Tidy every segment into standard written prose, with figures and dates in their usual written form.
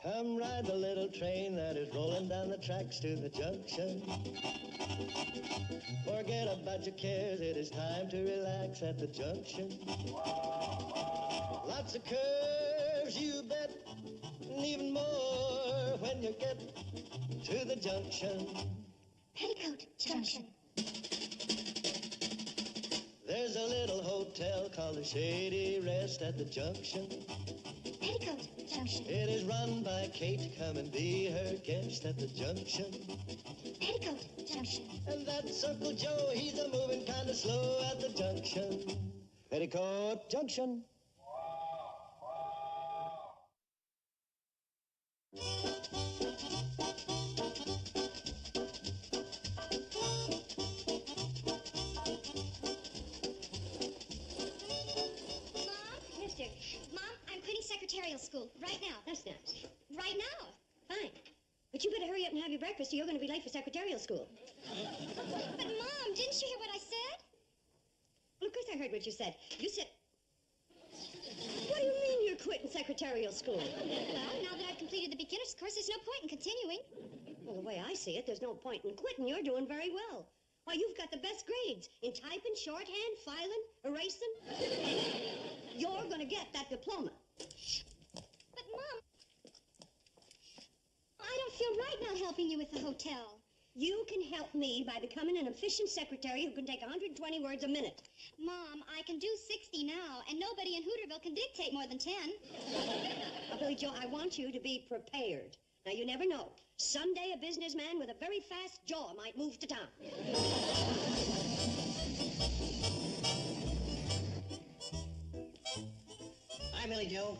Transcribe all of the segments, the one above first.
Come ride the little train that is rolling down the tracks to the junction. Forget about your cares, it is time to relax at the junction. Lots of curves, you bet, and even more when you get to the junction. Petticoat Junction. There's a little hotel called the Shady Rest at the junction. Petticoat Junction. It is run by Kate, come and be her guest at the junction. Petticoat Junction. And that's Uncle Joe, he's a moving kind of slow at the junction. Petticoat Junction. Mom, I'm quitting secretarial school right now. That's nice. Right now. Fine. But you better hurry up and have your breakfast or you're going to be late for secretarial school. But, Mom, didn't you hear what I said? Well, of course I heard what you said. You said... What do you mean you're quitting secretarial school? Well, now that I've completed the beginner's course, there's no point in continuing. Well, the way I see it, there's no point in quitting. You're doing very well. Why, you've got the best grades in typing, shorthand, filing, erasing. You're going to get that diploma. But, Mom, I don't feel right not helping you with the hotel. You can help me by becoming an efficient secretary who can take 120 words a minute. Mom, I can do 60 now, and nobody in Hooterville can dictate more than 10. Now, Billy Joe, I want you to be prepared. Now, you never know. Someday a businessman with a very fast jaw might move to town. Hi, Billy Joe.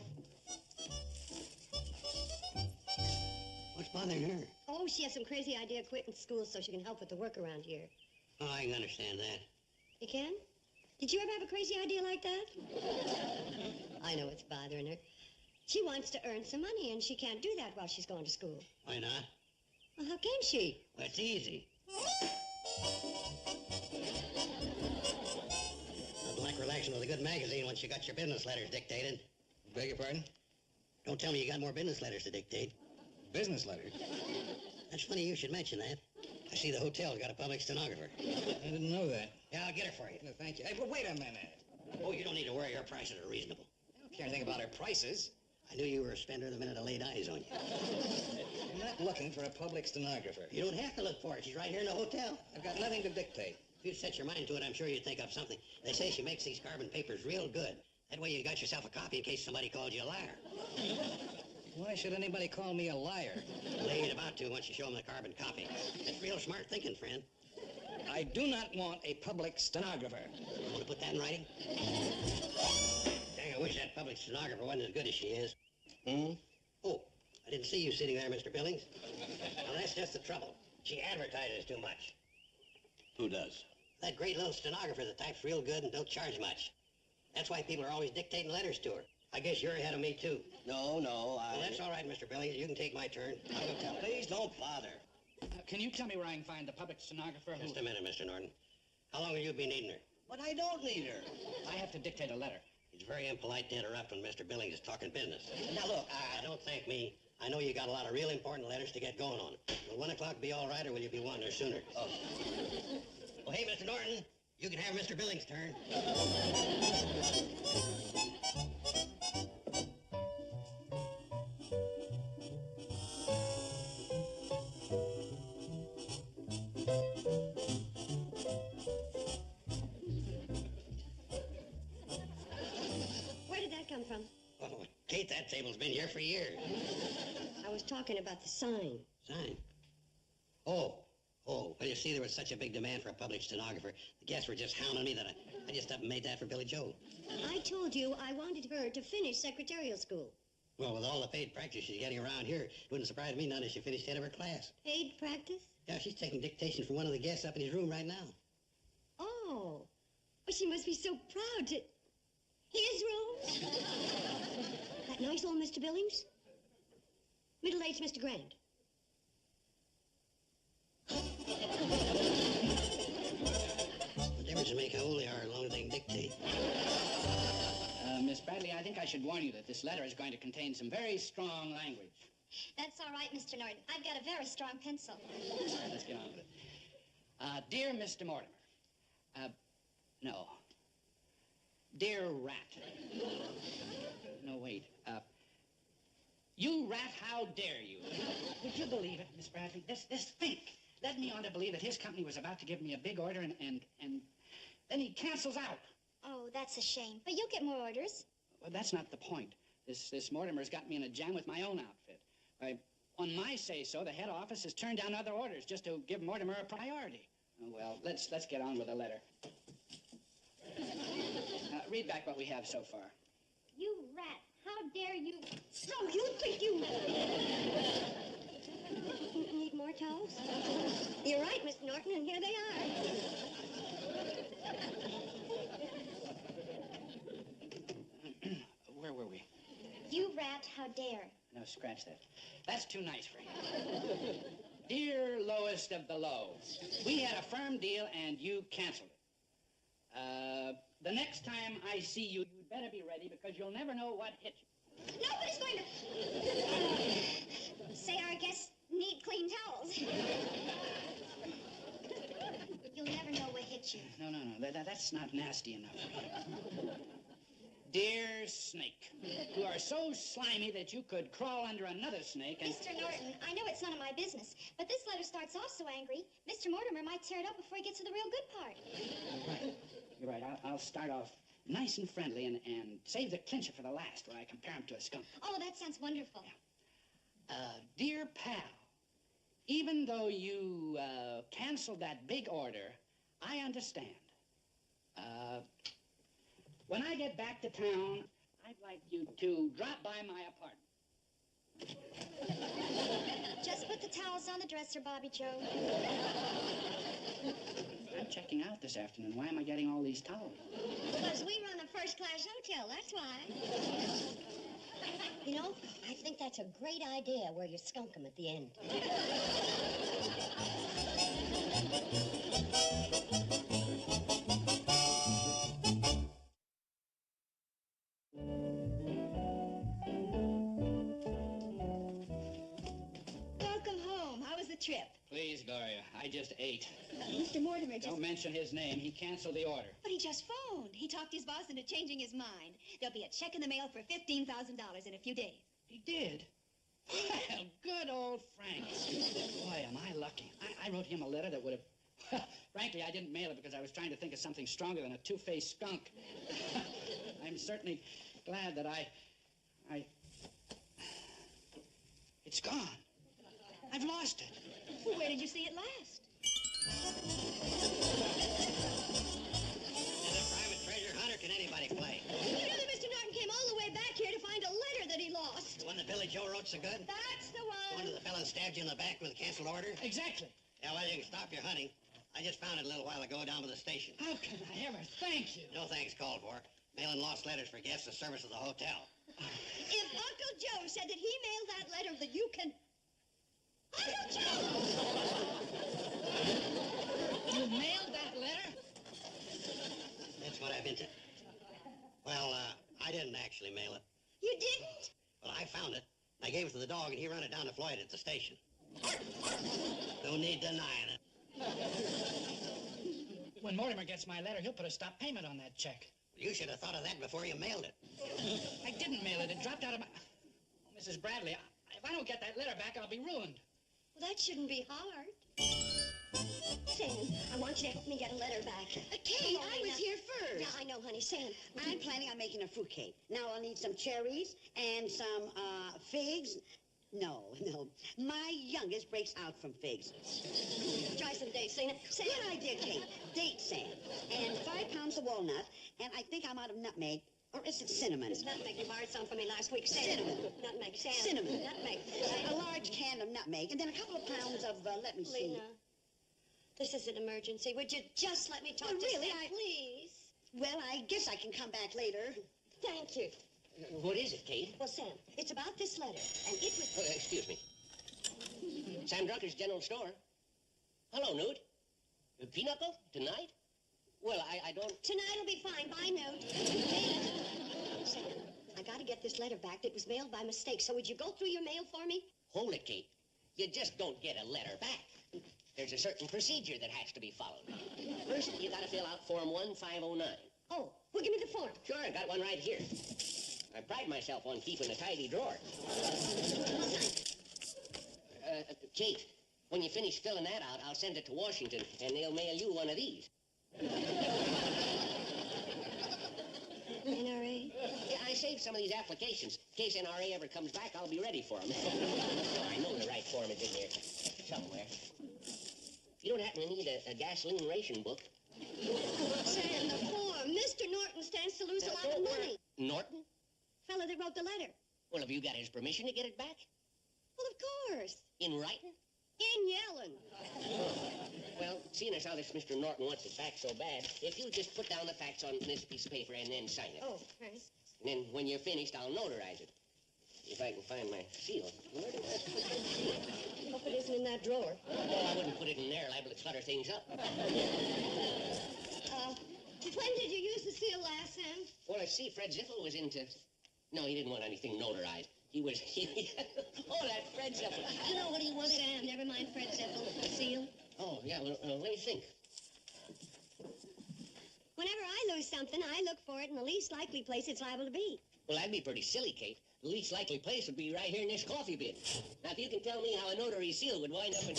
What's bothering her? Oh, she has some crazy idea of quitting school so she can help with the work around here. Oh, I can understand that. You can? Did you ever have a crazy idea like that? I know it's bothering her. She wants to earn some money, and she can't do that while she's going to school. Why not? Well, how can she? Well, it's easy. Nothing like relaxing with a good magazine once you got your business letters dictated. Beg your pardon? Don't tell me you got more business letters to dictate. Business letters? That's funny you should mention that. I see the hotel's got a public stenographer. I didn't know that. Yeah, I'll get her for you. No, thank you. Hey, but wait a minute. Oh, you don't need to worry. Your prices are reasonable. I don't care anything about her prices. I knew you were a spender the minute I laid eyes on you. I'm not looking for a public stenographer. You don't have to look for her. She's right here in the hotel. I've got nothing to dictate. If you'd set your mind to it, I'm sure you'd think up something. They say she makes these carbon papers real good. That way you got yourself a copy in case somebody called you a liar. Why should anybody call me a liar? They ain't about to once you show them the carbon copy. That's real smart thinking, friend. I do not want a public stenographer. You want to put that in writing? Dang, I wish that public stenographer wasn't as good as she is. Oh, I didn't see you sitting there, Mr. Billings. Now, that's just the trouble. She advertises too much. Who does? That great little stenographer that types real good and don't charge much. That's why people are always dictating letters to her. I guess you're ahead of me, too. No, Well, that's all right, Mr. Billings. You can take my turn. Please don't bother. Can you tell me where I can find the public stenographer? Just a minute, Mr. Norton. How long will you be needing her? But I don't need her. I have to dictate a letter. It's very impolite to interrupt when Mr. Billings is talking business. Now, look, Don't thank me. I know you got a lot of real important letters to get going on. Will 1 o'clock be all right, or will you be wanting her sooner? Oh. Well, hey, Mr. Norton, you can have Mr. Billings' turn. Where did that come from? Oh, Kate, that table's been here for years. I was talking about the sign. Sign. Oh, well, you see, there was such a big demand for a public stenographer. The guests were just hounding me that I just up and made that for Billy Joe. I told you I wanted her to finish secretarial school. Well, with all the paid practice she's getting around here, it wouldn't surprise me none if she finished head of her class. Paid practice? Yeah, she's taking dictation from one of the guests up in his room right now. Oh. Well, she must be so proud to... His room? That nice old Mr. Billings? Middle-aged Mr. Grant? What difference does it make how old they are as long as they can dictate? Miss Bradley, I think I should warn you that this letter is going to contain some very strong language. That's all right, Mr. Norton. I've got a very strong pencil. All right, let's get on with it. Dear Mr. Mortimer. No. Dear Rat. No, wait. You rat, how dare you? Would you believe it, Miss Bradley? This Fink led me on to believe that his company was about to give me a big order, and then he cancels out. Oh, that's a shame. But you'll get more orders. Well, that's not the point. This Mortimer's got me in a jam with my own outfit. On my say-so, the head office has turned down other orders just to give Mortimer a priority. Oh, well, let's get on with the letter. Read back what we have so far. You rat, how dare you? So you think you... Need more towels? You're right, Mr. Norton, and here they are. Where were we? You rat, how dare. No, scratch that. That's too nice for him. Dear lowest of the low, we had a firm deal and you canceled it. The next time I see you, you'd better be ready because you'll never know what hit you. Nobody's going to... Say our guests need clean towels. You'll never know what hit you. No. That's not nasty enough. Dear snake, you are so slimy that you could crawl under another snake and... Mr. Norton, I know it's none of my business, but this letter starts off so angry, Mr. Mortimer might tear it up before he gets to the real good part. You're right. I'll start off nice and friendly and save the clincher for the last, where I compare him to a skunk. Oh, that sounds wonderful. Dear pal, even though you canceled that big order, I understand. When I get back to town, I'd like you to drop by my apartment. Just put the towels on the dresser, Bobby Joe. I'm checking out this afternoon. Why am I getting all these towels? Because we run a first-class hotel, that's why. You know, I think that's a great idea where you skunk them at the end. Welcome home. How was the trip? Please, Gloria, I just ate. Mr. Mortimer Don't mention his name. He canceled the order. But he just phoned. He talked his boss into changing his mind. There'll be a check in the mail for $15,000 in a few days. He did? Well, good old Frank. Boy, am I lucky. I wrote him a letter that would have... Frankly, I didn't mail it because I was trying to think of something stronger than a two-faced skunk. I'm certainly glad that I... It's gone. I've lost it. Well, where did you see it last? As a private treasure hunter, can anybody play? You know that Mr. Norton came all the way back here to find a letter that he lost. The one that Billy Joe wrote so good? That's the The one one. that the fella stabbed you in the back with a canceled order? Exactly. Yeah, well, you can stop your hunting. I just found it a little while ago down by the station. How can I ever thank you? No thanks called for. Mailing lost letters for guests, the service of the hotel. If Uncle Joe said that he mailed that letter, that you can... Uncle Joe! You mailed that letter? That's what I've been to. Well, I didn't actually mail it. You didn't? Well, I found it. I gave it to the dog, and he ran it down to Floyd at the station. No need denying it. When Mortimer gets my letter, he'll put a stop payment on that check. You should have thought of that before you mailed it. I didn't mail it. It dropped out of my... Oh, Mrs. Bradley, if I don't get that letter back, I'll be ruined. Well, that shouldn't be hard. Sam, I want you to help me get a letter back. Kate, I was here first. Yeah, I know, honey. Sam. I'm planning on making a fruitcake. Now I'll need some cherries and some figs. No. My youngest breaks out from figs. Try some dates, Sam. Sam. Good idea, Kate. Date sand. And 5 pounds of walnut. And I think I'm out of nutmeg. Or is it cinnamon? It's nutmeg. You borrowed some from me last week. Sam. Cinnamon. Nutmeg. Sam. Cinnamon. Nutmeg. A large can of nutmeg. And then a couple of pounds of, let me see. Lena, this is an emergency. Would you just let me talk Oh, to really? Sam, please? Well, I guess I can come back later. Thank you. What is it, Kate? Well, Sam, it's about this letter, and it was... Excuse me. Sam Drucker's General Store. Hello, Newt. Pinochle? Tonight? Well, I don't... Tonight'll be fine. Bye, Note. Hey, Sam, I gotta get this letter back that was mailed by mistake, so would you go through your mail for me? Hold it, Kate. You just don't get a letter back. There's a certain procedure that has to be followed. First, you gotta fill out Form 1509. Oh, well, give me the form. Sure, I got one right here. I pride myself on keeping a tidy drawer. Kate, when you finish filling that out, I'll send it to Washington, and they'll mail you one of these. NRA? Yeah, I saved some of these applications. In case NRA ever comes back, I'll be ready for them. I know the right form is in here somewhere. You don't happen to need a gasoline ration book? Sam, the form. Mr. Norton stands to lose a lot of money. Norton? Fellow that wrote the letter. Well, have you got his permission to get it back? Well, of course. In writing? In yelling. Well, seeing as how this Mr. Norton wants it back so bad, if you just put down the facts on this piece of paper and then sign it. Oh, right. And then when you're finished, I'll notarize it. If I can find my seal. Where did I put my seal? Hope it isn't in that drawer. Oh, I wouldn't put it in there, liable to clutter things up. When did you use the seal last, Sam? Well, I see Fred Ziffel was into... No, he didn't want anything notarized. He was... Oh, that Fred Ziffel. You know what he wanted? Sam, never mind Fred Ziffel. The seal. Oh, yeah, well, let me think. Whenever I lose something, I look for it in the least likely place it's liable to be. Well, that'd be pretty silly, Kate. The least likely place would be right here in this coffee bin. Now, if you can tell me how a notary seal would wind up in...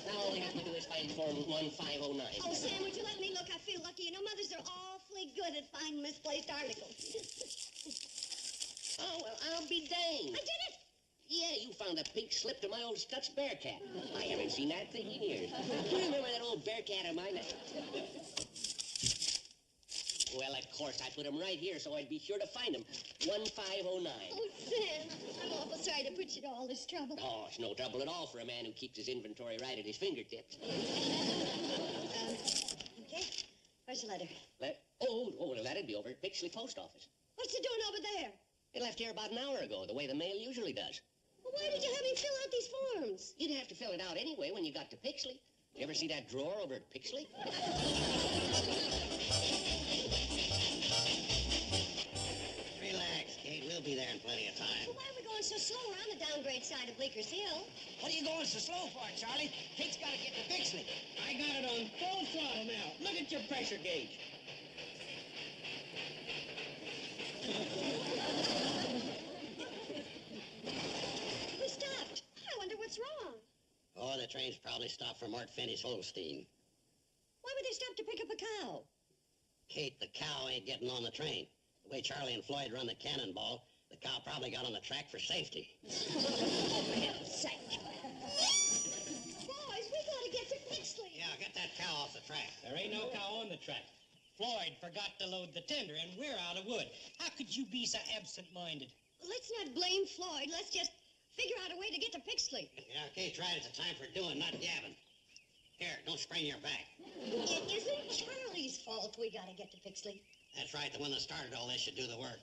Now all we have to do is find Form 1509. Oh, Sam, would you let me look? I feel lucky. You know, mothers are awfully good at finding misplaced articles. Oh, well, I'll be danged. I did it! Yeah, you found a pink slip to my old Stutz Bearcat. I haven't seen that thing in years. Do you remember that old Bearcat of mine? Well, of course, I put him right here so I'd be sure to find him. 1509. Oh, Sam, I'm awful sorry to put you to all this trouble. Oh, it's no trouble at all for a man who keeps his inventory right at his fingertips. Okay, where's the letter? Oh, well, that'd be over at Pixley Post Office. What's it doing over there? It left here about an hour ago, the way the mail usually does. Well, why did you have me fill out these forms? You'd have to fill it out anyway when you got to Pixley. You ever see that drawer over at Pixley? Relax, Kate. We'll be there in plenty of time. Well, why are we going so slow? We're on the downgrade side of Bleeker's Hill. What are you going so slow for, Charlie? Kate's got to get to Pixley. I got it on full throttle now. Look at your pressure gauge. We stopped. I wonder what's wrong. Oh, the train's probably stopped for Mort Finney's Holstein. Why would they stop to pick up a cow? Kate, the cow ain't getting on the train. The way Charlie and Floyd run the cannonball, the cow probably got on the track for safety. For heaven's sake. Boys, we gotta get to Pixley. Yeah, get that cow off the track. There ain't no cow on the track. Floyd forgot to load the tender, and we're out of wood. How could you be so absent-minded? Let's not blame Floyd. Let's just figure out a way to get to Pixley. Yeah, Kate's right. It's a time for doing, not gabbing. Here, don't sprain your back. It isn't Charlie's fault we gotta get to Pixley. That's right. The one that started all this should do the work.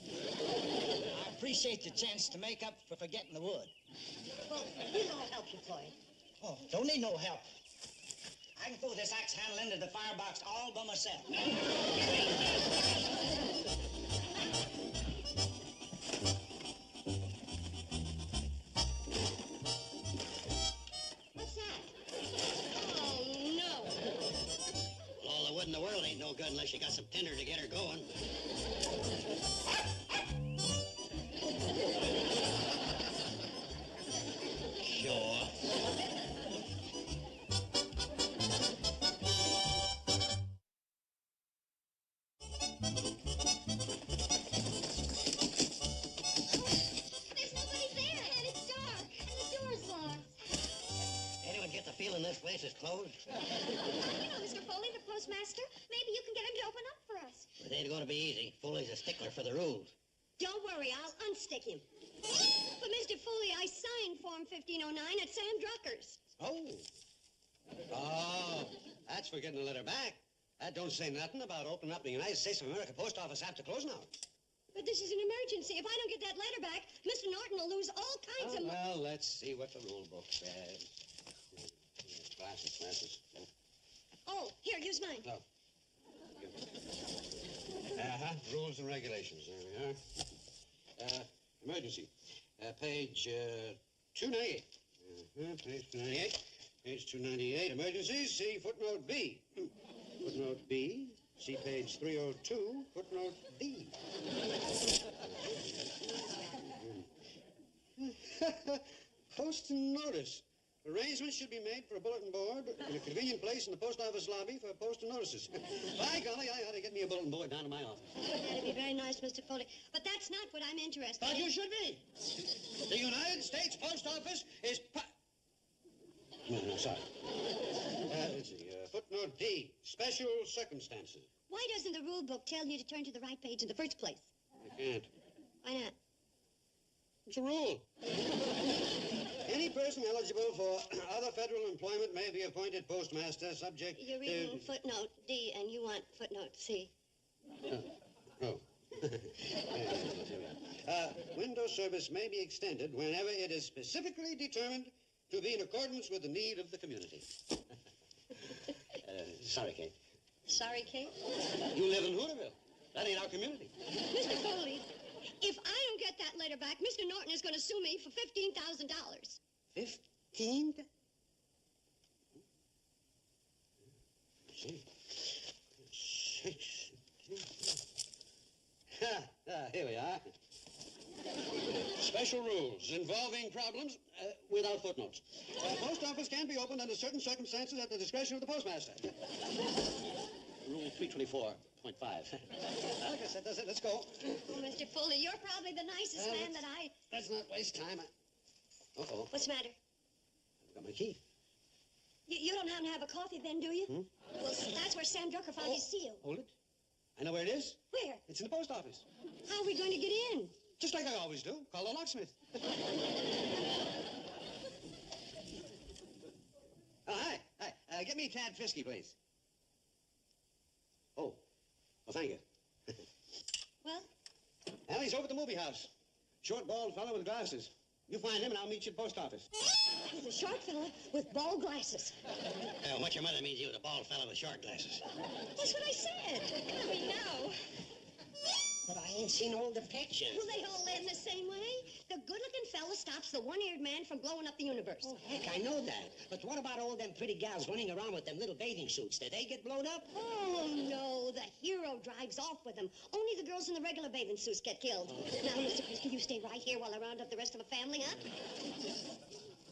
I appreciate the chance to make up for forgetting the wood. Well, we'll all help you, Floyd. Oh, don't need no help. I can throw this axe handle into the firebox all by myself. What's that? Oh, no. Well, all the wood in the world ain't no good unless you got some tinder to get her going. Sure. There's nobody there, and it's dark, and the door's locked. Anyone get the feeling this place is closed? You know, Mr. Foley, the postmaster. Maybe you can get him to open up for us. It ain't going to be easy. Foley's a stickler for the rules. Don't worry, I'll unstick him. But, Mr. Foley, I signed Form 1509 at Sam Drucker's. Oh, that's for getting the letter back. That don't say nothing about opening up the United States of America post office after closing hours. But this is an emergency. If I don't get that letter back, Mr. Norton will lose all kinds of... Well, let's see what the rule book says. Glasses. Oh, here, use mine. Oh. Rules and regulations. There we are. Emergency. Page 298. Page 298. Page 298. Emergencies. See footnote B. Footnote B. See page 302. Footnote D. Post notice. Arrangements should be made for a bulletin board in a convenient place in the post office lobby for postal notices. By golly, I ought to get me a bulletin board down to my office. That'd be very nice, Mr. Foley. But that's not what I'm interested in. But you should be. The United States Post Office is... No, sorry. Let's see. Footnote D. Special circumstances. Why doesn't the rule book tell you to turn to the right page in the first place? I can't. Why not? It's a rule. Any person eligible for other federal employment may be appointed postmaster, subject You're reading footnote D, and you want footnote C. Oh. Window service may be extended whenever it is specifically determined to be in accordance with the need of the community. Sorry, Kate. Sorry, Kate? You live in Hooterville. That ain't our community. Mr. Foley, if I don't get that letter back, Mr. Norton is going to sue me for $15,000. 15? Here we are. Special rules involving problems without footnotes. Post office can be opened under certain circumstances at the discretion of the postmaster. Rule 324.5. Like I said, that's it. Let's go. Oh, Mr. Foley, you're probably the nicest man that I... Let's not waste time. Uh-oh. What's the matter? I've got my key. You don't happen to have a coffee then, do you? Hmm? Well, that's where Sam Drucker found his seal. Hold it. I know where it is. Where? It's in the post office. How are we going to get in? Just like I always do. Call the locksmith. Oh, hi. Hi. Get me Tad Fisky, please. Oh. Well, thank you. Well? Allie's over at the movie house. Short, bald fellow with glasses. You find him and I'll meet you at the post office. He's a short fella with bald glasses. What your mother means, he was a bald fellow with short glasses. That's what I said. We know. But I ain't seen all the pictures. Well, they all end the same way. The good-looking fella stops the one-eared man from blowing up the universe. Oh, heck, I know that. But what about all them pretty gals running around with them little bathing suits? Did they get blown up? Oh, no. The hero drives off with them. Only the girls in the regular bathing suits get killed. Now, Mr. Christie, you stay right here while I round up the rest of the family, huh?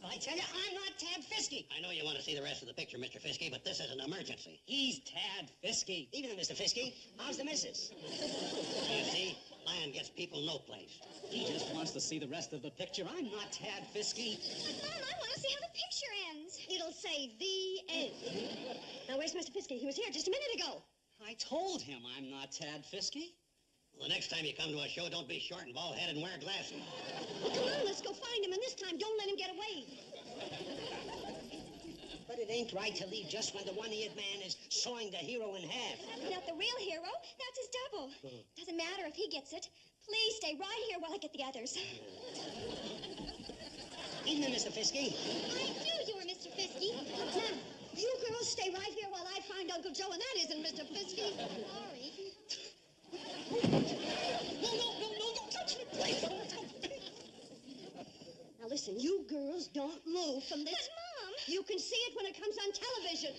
I tell you, I'm not Tad Fisky. I know you want to see the rest of the picture, Mr. Fisky, but this is an emergency. He's Tad Fisky. Even Mr. Fisky, how's the missus? You see, Lion gets people no place. He just wants to see the rest of the picture. I'm not Tad Fisky. Mom, I want to see how the picture ends. It'll say the end. Now, where's Mr. Fisky? He was here just a minute ago. I told him I'm not Tad Fisky. Well, the next time you come to a show, don't be short and bald-headed and wear glasses. Well, come on, let's go find him. And this time, don't let him get away. But it ain't right to leave just when the one-eared man is sawing the hero in half. That's not the real hero. That's his double. Doesn't matter if he gets it. Please stay right here while I get the others. Evening, Mr. Fisky. I knew you were Mr. Fisky. Now, you girls stay right here while I find Uncle Joe, and that isn't Mr. Fisky. Sorry. No, touch me, please. Now, listen, you girls don't move from this. But, Mom! You can see it when it comes on television.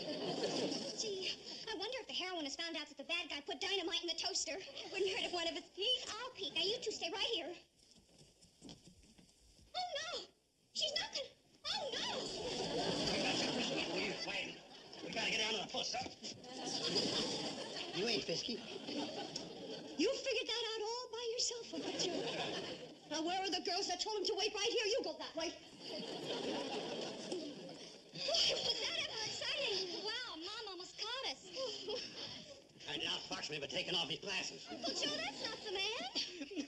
Gee, I wonder if the heroine has found out that the bad guy put dynamite in the toaster. Wouldn't hurt if one of us peeked. I'll peek. Now, you two stay right here. Oh, no! She's knocking! Oh, no! We gotta get down to the post office. You ain't Fisky. You figured that out all by yourself, haven't you? Now, where are the girls that told him to wait right here? You go that way. Was that ever exciting? Wow, Mom almost caught us. Trying to outfox me by taking off his glasses. Uncle Joe, that's not the man.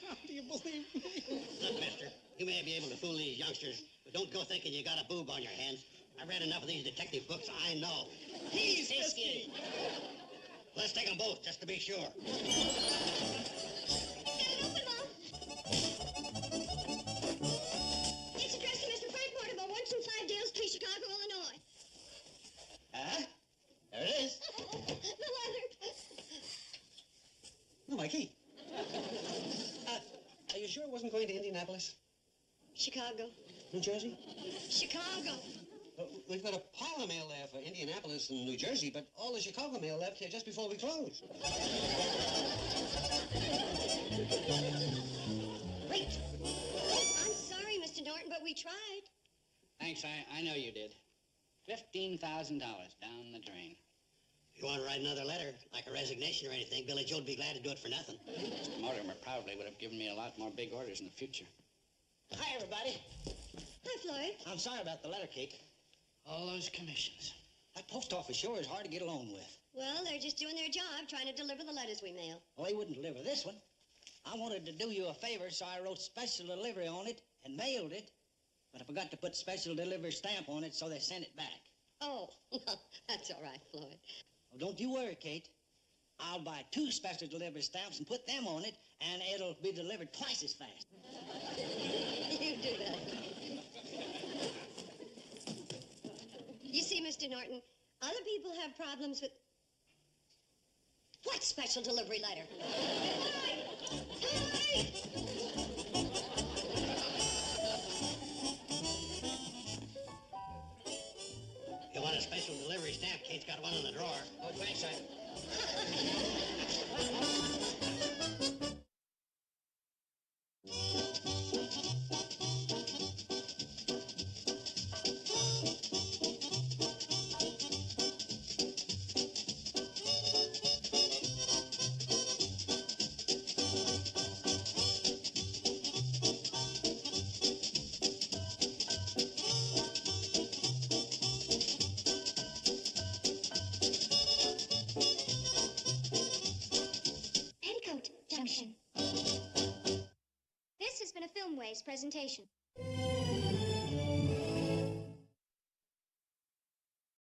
How do you believe me? Look, mister, you may be able to fool these youngsters, but don't go thinking you got a boob on your hands. I've read enough of these detective books, I know. He's Fisky. Let's take them both, just to be sure. Get it open, Mom. It's addressed to Mr. Frank Mortimer, 125 Dale Street, Chicago, Illinois. There it is. The letter. Oh, my key. Chicago. New Jersey? Chicago. We've got a pile of mail there for Indianapolis and New Jersey, but all the Chicago mail left here just before we close. Wait. I'm sorry, Mr. Norton, but we tried. Thanks, I know you did. $15,000 down the drain. If you want to write another letter, like a resignation or anything, Billy Joe'd be glad to do it for nothing. Mr. Mortimer probably would have given me a lot more big orders in the future. Hi, everybody. Hi, Floyd. I'm sorry about the letter, Kate. All those commissions. That post office sure is hard to get along with. Well, they're just doing their job, trying to deliver the letters we mail. Well, they wouldn't deliver this one. I wanted to do you a favor, so I wrote special delivery on it and mailed it, but I forgot to put special delivery stamp on it, so they sent it back. Oh, well, that's all right, Floyd. Well, don't you worry, Kate. I'll buy 2 special delivery stamps and put them on it, and it'll be delivered twice as fast. You do that. You see, Mr. Norton, other people have problems with... What special delivery letter? You want a special delivery stamp? Kate's got one in the drawer. Oh, thanks, Petticoat Junction. This has been a Filmways presentation.